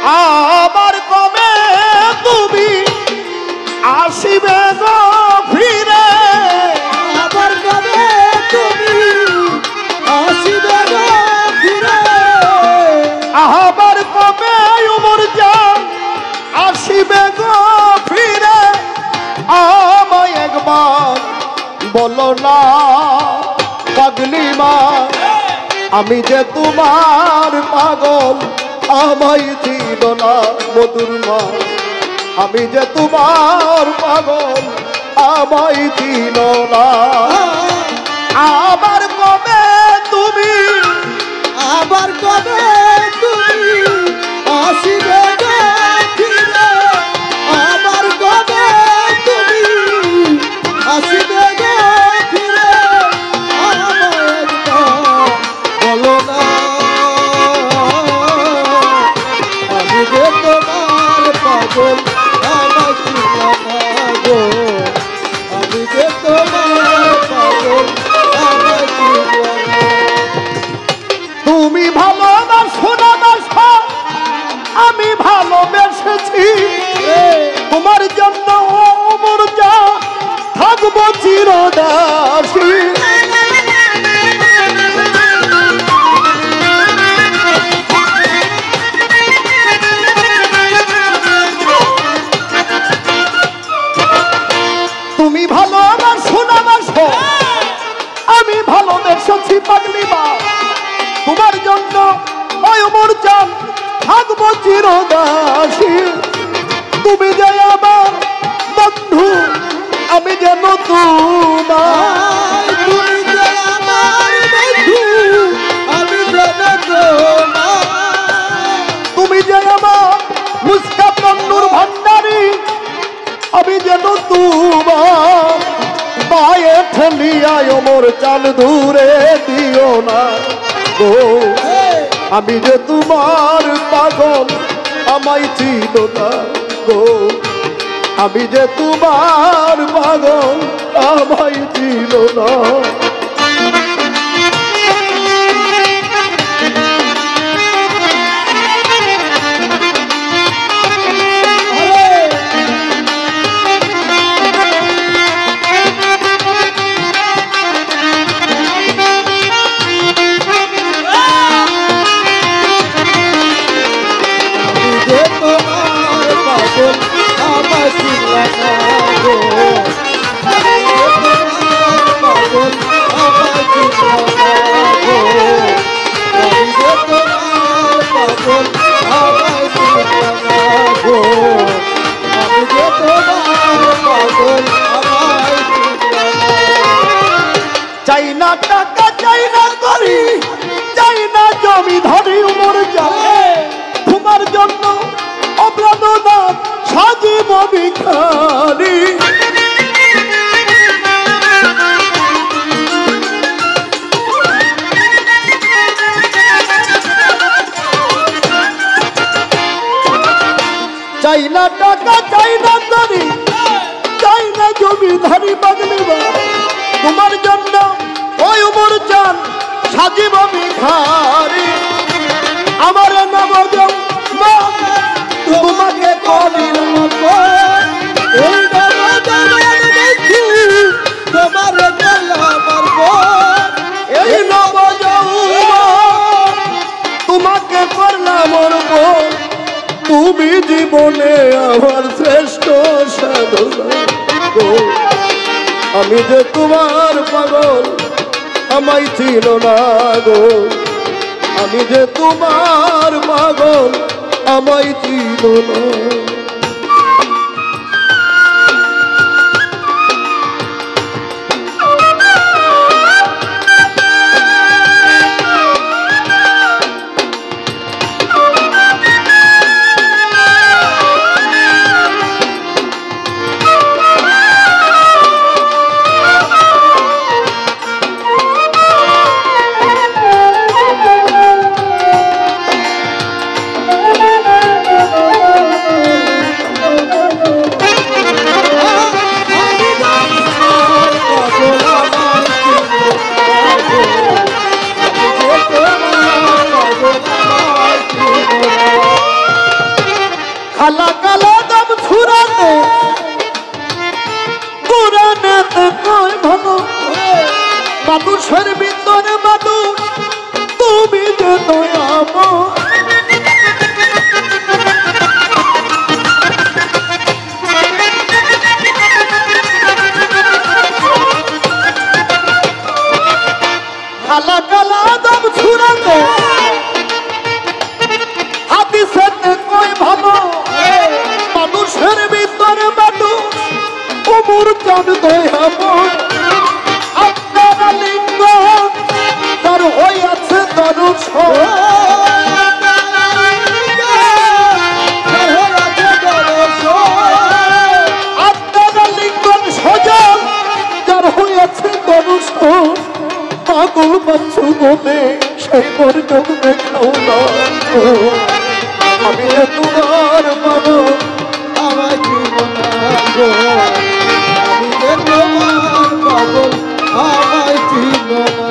আবার কবে তুমি আসিবে গো ফিরে আবার কবে তুমি আসিবে গো ফিরে আবার কবে উমর জান আসিবে গো ফিরে আমায় একবার বলো না পাগলি মা আমি যে তোমার পাগল আমায় ছিল না মধুর মা আমি যে তোমার পাগল আমায় ছিল না আবার কবে তুমি আবার কবে তুমি আসিবে গো ফিরে আবার কবে তুমি আসিবে গো ফিরে আমায় একবার বলো না আমি যে তোমার পাগল আমায় ছিল না গো আমি যে তোমার পাগল আমায় ছিল না তুমি ভালোবাসো না বাসো আমি ভালোবেসেছি তোমার জন্য ওমর যা থাকবো চিরদাসী তুমি ভালোবাসো না বাসো আমি ভালোবেসেছি পাগলি মা তোমার জন্য ওই ওমর জান থাকবো চিরদাসী তুমি যে আমার বন্ধু আমি যেন তোমার তুমি যে আমার বন্ধু আমি যেন তোমার তুমি যে আমার মুস্কা তন্নুর ভান্ডারী আমি যেন তোমার পায়ে ঠেলিয়া ওমর চাল দূরে দিও না গো আমি যে তোমার পাগল আমায় ছিল না গো আমি যে তোমার পাগল আমায় ছিল না চাই না টাকা চাই না করি চাই না জমি ধরি উমর যায় তোমার জন্য অপ্রাণনাথ সাজিব ভিখারি চাই না টাকা চাই না করি চাই না জমি ধরি পাগলি মা তোমার জন্য ওই উমর চান সাজিব ভিখারি আমার নাম তোমাকে কদিন এই তোমার এই নব তোমাকে করলাম তুমি জীবনে আমার শ্রেষ্ঠ সাধনা আমি যে তোমার পাগল আমায় ছিল না গো আমি যে তোমার পাগল আমায় ছিল না কালা দাম ছুড়াতে হাদিসেতে কই ভালো মানুষের ভিতরে মানুষ উমর চাঁদ দয়াময় আপনার লিঙ্গ তার হইয়াছে দর্শন আপনার লিঙ্গ সজল যার হইয়াছে দর্শন পাগল বাচ্চু বলে সেই পর্যন্ত দেখাও না আমি তোমার বাবা আমার জীবন আমি যে তোমার পাগল আমার জীবন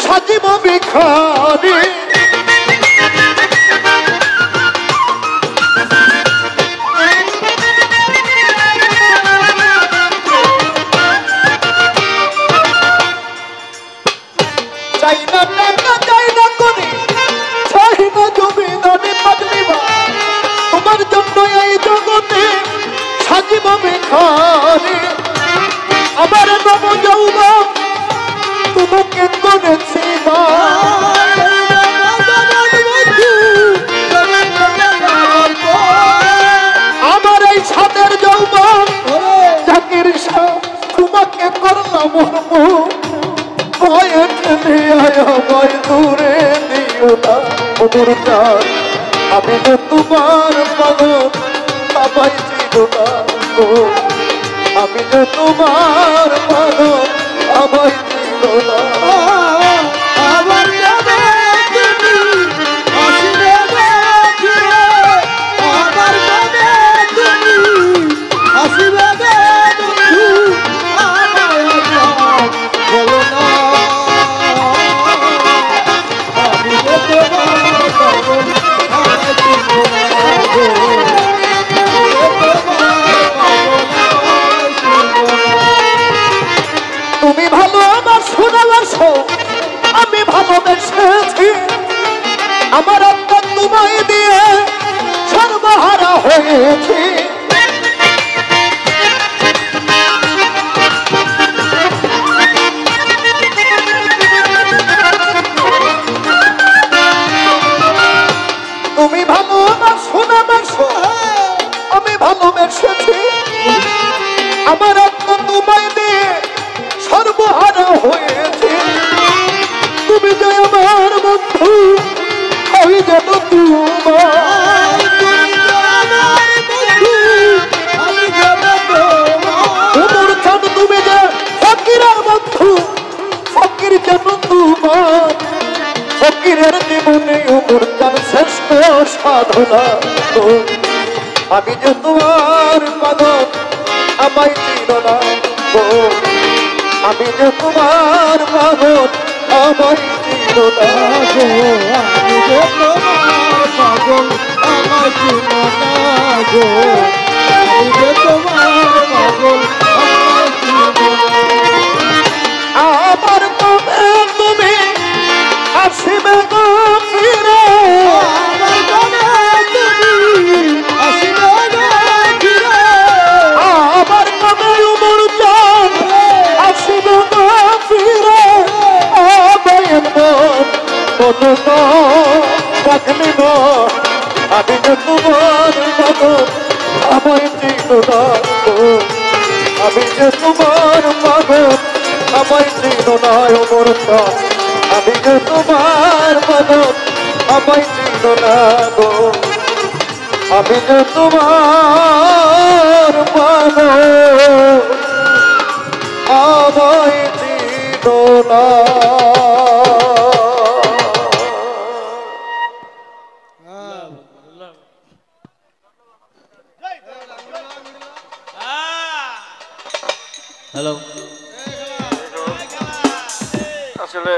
সাজিব ভিখারি চাই না টাকা চাই না করি চাই না জমিদারি পাগলিবা তোমার জন্য এই জগতে সাজিব ভিখারি আমার নব যৌবন তোমাকে করেছি আমার এই ছাদের যৌবন জাকির শাহ তোমাকে করলাম ভয়ে ঠেলে আমায় দূরে দিও না ওমর চাঁদ আমি যে তোমার পাগল আমায় ছিল না আমি যে তোমার পাগল আমায় আমার যাবে তুমি আসবে ফিরে আমার যাবে তুমি আসবে বন্ধু আমায় বলো না আমি যে তোমার পাগল আমায় চিনো তুমি ভালো আমার শোনাবাসো আমি ভালোবেসেছি আমার আত্মা তোমায় দিয়ে সর্বহারা হয়েছি তুমি ভালো আমার শোনাবাসো আমি ভালোবেসেছি আমার আত্মা তোমায় দিয়ে সর্বহারা হয়েছে তুমি যে আমার বন্ধু আমি যেন তোমার চাঁদ তুমি যে ফকিরের বন্ধু ফকির যেন তোমার ফকিরের জীবনে উমর চাঁদ শ্রেষ্ঠ সাধনা আমি যে তোমার পাগল আমায় চিন না আমি যে তোমার পাগল আমায় চিন না আমি যে তোমার পাগল আমার জীবন আমি যে তোমার পাগল আমার জীবন আমার কবে তুমি আসবে গো ফিরে আমার কবে তুমি আসবে গো ফিরে আমার কবে উমর চাঁদ আসবে গো ফিরে আবায়ন মন রাখলি না আমি যে তোমার পাগল আমায় চিন না আমি যে যে তোমার পাগল আমায় চিনো না ওমর চাঁদ আমি যে তোমার পাগল আমায় চিনো না গো আমি যে তোমার পাগল আমায় চিনো না। হ্যালো আসলে